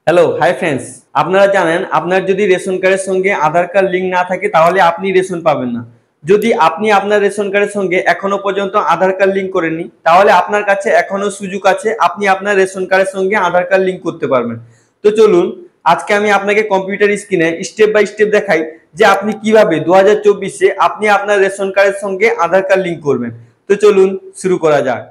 Hello, hi friends. আপনারা জানেন আপনার যদি রেশন কার্ডের সঙ্গে আধার কার্ড লিঙ্ক না থাকে তাহলে আপনি রেশন পাবেন না। যদি আপনি আপনার রেশন কার্ডের সঙ্গে এখনো পর্যন্ত আধার কার্ড লিঙ্ক করেননি তাহলে আপনার কাছে এখনো সুযোগ আছে, আপনি আপনার রেশন কার্ডের সঙ্গে আধার কার্ড লিঙ্ক করতে পারবেন। তো চলুন, আজকে আমি আপনাকে কম্পিউটার স্ক্রিনে স্টেপ বাই স্টেপ দেখাই যে আপনি কিভাবে 2024-এ আপনি আপনার রেশন কার্ডের সঙ্গে আধার কার্ড লিঙ্ক করবেন। তো চলুন শুরু করা যাক।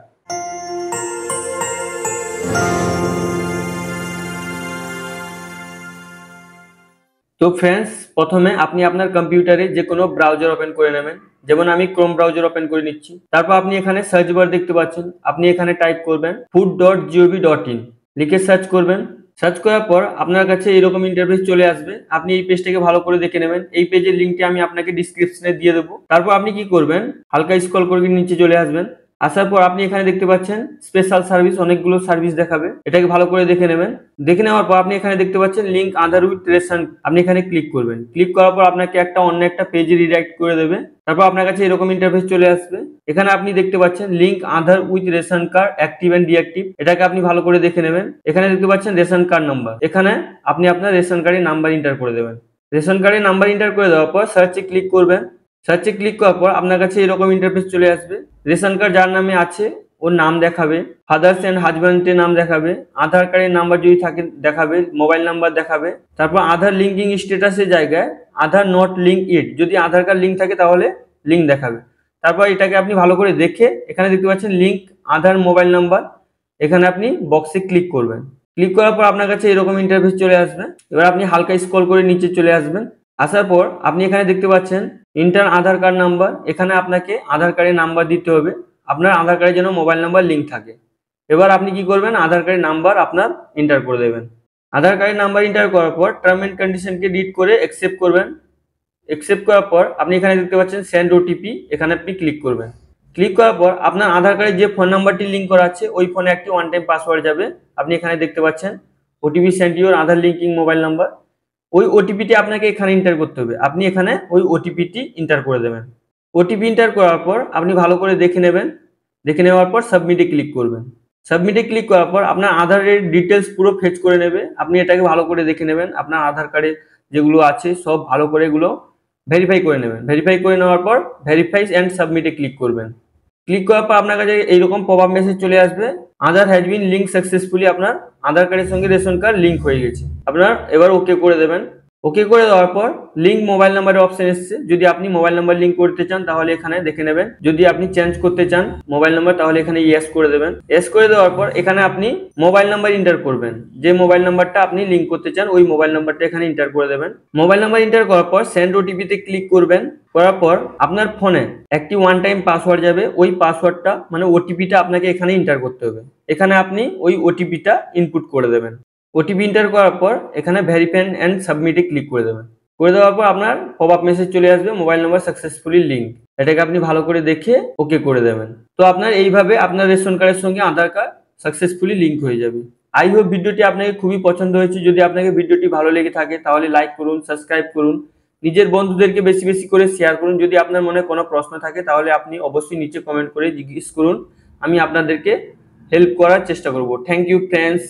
তো ফ্রেন্ডস, প্রথমে আপনি আপনার কম্পিউটারে যে কোনো ব্রাউজার ওপেন করে নেবেন। যেমন আমি ক্রোম ব্রাউজার ওপেন করে নিচ্ছি। তারপর আপনি এখানে সার্চ বার দেখতে পাচ্ছেন, আপনি এখানে টাইপ করবেন food.gov.in, লিখে সার্চ করবেন। সার্চ করার পর আপনার কাছে এরকম ইন্টারফেস চলে আসবে। আপনি এই পেজটাকে ভালো করে দেখে নেবেন। এই পেজের লিঙ্কটি আমি আপনাকে ডিসক্রিপশনে দিয়ে দেবো। তারপর আপনি কি করবেন, হালকা স্ক্রল করে নিচে চলে আসবেন। আসার পর আপনি এখানে দেখতে পাচ্ছেন স্পেশাল সার্ভিস, অনেকগুলো সার্ভিস দেখাবে, এটাকে ভালো করে দেখে নেবেন। দেখে নেওয়ার পর আপনি এখানে দেখতে পাচ্ছেন লিঙ্ক আধার উইথ রেশন, আপনি এখানে ক্লিক করবেন। ক্লিক করার পর আপনাকে অন্য একটা পেজে রিডাইরেক্ট করে দেবে। তারপর আপনার কাছে এরকম ইন্টারফেস চলে আসবে। এখানে আপনি দেখতে পাচ্ছেন link Aadhaar with ration card active and deactive, এটাকে আপনি ভালো করে দেখে নেবেন। এখানে দেখতে পাচ্ছেন রেশন কার্ড নাম্বার, এখানে আপনি আপনার রেশন কার্ডের নাম্বার এন্টার করে দেবেন। রেশন কার্ডের নাম্বার এন্টার করে দেওয়ার পর সার্চে ক্লিক করবেন। সার্চে ক্লিক করার পর আপনার কাছে এরকম ইন্টারফেস চলে আসবে। রেশন কার্ড যার নামে আছে ওর নাম দেখাবে, ফাদার্স এন্ড হাজব্যান্ডের নাম দেখাবে, আধার কার্ডের নাম্বার যদি থাকে দেখাবে, মোবাইল নাম্বার দেখাবে। তারপর আধার লিঙ্কিং স্ট্যাটাসের জায়গায় আধার নট লিঙ্ক ইট, যদি আধার কার্ড লিঙ্ক থাকে তাহলে লিঙ্ক দেখাবে। তারপর এটাকে আপনি ভালো করে দেখে এখানে দেখতে পাচ্ছেন লিঙ্ক আধার মোবাইল নাম্বার, এখানে আপনি বক্সে ক্লিক করবেন। ক্লিক করার পর আপনার কাছে এরকম ইন্টারফেস চলে আসবে। এবার আপনি হালকা স্ক্রল করে নিচে চলে আসবেন। আসার পর আপনি এখানে দেখতে পাচ্ছেন ইন্টার আধার কার্ড নাম্বার, এখানে আপনাকে আধার কার্ডের নাম্বার দিতে হবে। আপনার আধার কার্ডের জন্য মোবাইল নাম্বার লিঙ্ক থাকে। এবার আপনি কি করবেন, আধার কার্ডের নাম্বার আপনার এন্টার করে দেবেন। আধার কার্ডের নাম্বার এন্টার করার পর টার্ম এন্ড কন্ডিশনকে রিড করে অ্যাকসেপ্ট করবেন। অ্যাকসেপ্ট করার পর আপনি এখানে দেখতে পাচ্ছেন সেন্ড ওটিপি, এখানে আপনি ক্লিক করবেন। ক্লিক করার পর আপনার আধার কার্ডের যে ফোন নাম্বারটি লিঙ্ক করা আছে ওই ফোনে একটি ওয়ান টাইম পাসওয়ার্ড যাবে। আপনি এখানে দেখতে পাচ্ছেন OTP send your Aadhaar linking mobile number, ওই ওটিপিটি আপনাকে এখানে এন্টার করতে হবে। আপনি এখানে ওই ওটিপিটি এন্টার করে দেবেন। ওটিপি এন্টার করার পর আপনি ভালো করে দেখে নেবেন। দেখে নেওয়ার পর সাবমিটে ক্লিক করবেন। সাবমিটে ক্লিক করার পর আপনার আধারের ডিটেলস পুরো ফেচ করে নেবে। আপনি এটাকে ভালো করে দেখে নেবেন, আপনার আধার কার্ডে যেগুলো আছে সব ভালো করে এগুলো ভেরিফাই করে নেবেন। ভেরিফাই করে নেওয়ার পর ভেরিফাই অ্যান্ড সাবমিটে ক্লিক করবেন। ক্লিক করার পর আপনার কাছে এইরকম পপআপ মেসেজ চলে আসবে, আধার হ্যাজ বিন লিঙ্ক সাকসেসফুলি, আপনার আধার কার্ডের সঙ্গে রেশন কার্ড লিঙ্ক হয়ে গেছে। আপনার এবার ওকে করে দেবেন। ওকে করে দেওয়ার পর লিঙ্ক মোবাইল নাম্বারের অপশন এসছে। যদি আপনি মোবাইল নাম্বার লিঙ্ক করতে চান তাহলে এখানে দেখে নেবেন। যদি আপনি চেঞ্জ করতে চান মোবাইল নাম্বার তাহলে এখানে ইয়েস করে দেবেন। ইয়েস করে দেওয়ার পর এখানে আপনি মোবাইল নাম্বার এন্টার করবেন। যে মোবাইল নাম্বারটা আপনি লিঙ্ক করতে চান ওই মোবাইল নাম্বারটা এখানে এন্টার করে দেবেন। মোবাইল নাম্বার এন্টার করার পর সেন্ড ওটিপিতে ক্লিক করবেন। করার পর আপনার ফোনে একটি ওয়ান টাইম পাসওয়ার্ড যাবে, ওই পাসওয়ার্ডটা মানে ওটিপিটা আপনাকে এখানে এন্টার করতে হবে। এখানে আপনি ওই ওটিপিটা ইনপুট করে দেবেন। ওটিপি এন্টার করার পর এখানে ভেরিফাই অ্যান্ড সাবমিটে ক্লিক করে দেবেন। করে দেওয়ার পর আপনার পপআপ মেসেজ চলে আসবে মোবাইল নাম্বার সাকসেসফুলি লিঙ্ক, এটাকে আপনি ভালো করে দেখে ওকে করে দেবেন। তো আপনার এইভাবে আপনার রেশন কার্ডের সঙ্গে আধার কার্ড সাকসেসফুলি লিঙ্ক হয়ে যাবে। আই হোপ ভিডিওটি আপনাকে খুবই পছন্দ হয়েছে। যদি আপনাকে ভিডিওটি ভালো লেগে থাকে তাহলে লাইক করুন, সাবস্ক্রাইব করুন, নিজের বন্ধুদেরকে বেশি বেশি করে শেয়ার করুন। যদি আপনার মনে কোনো প্রশ্ন থাকে তাহলে আপনি অবশ্যই নিচে কমেন্ট করে জিজ্ঞেস করুন, আমি আপনাদেরকে হেল্প করার চেষ্টা করব। Thank you friends.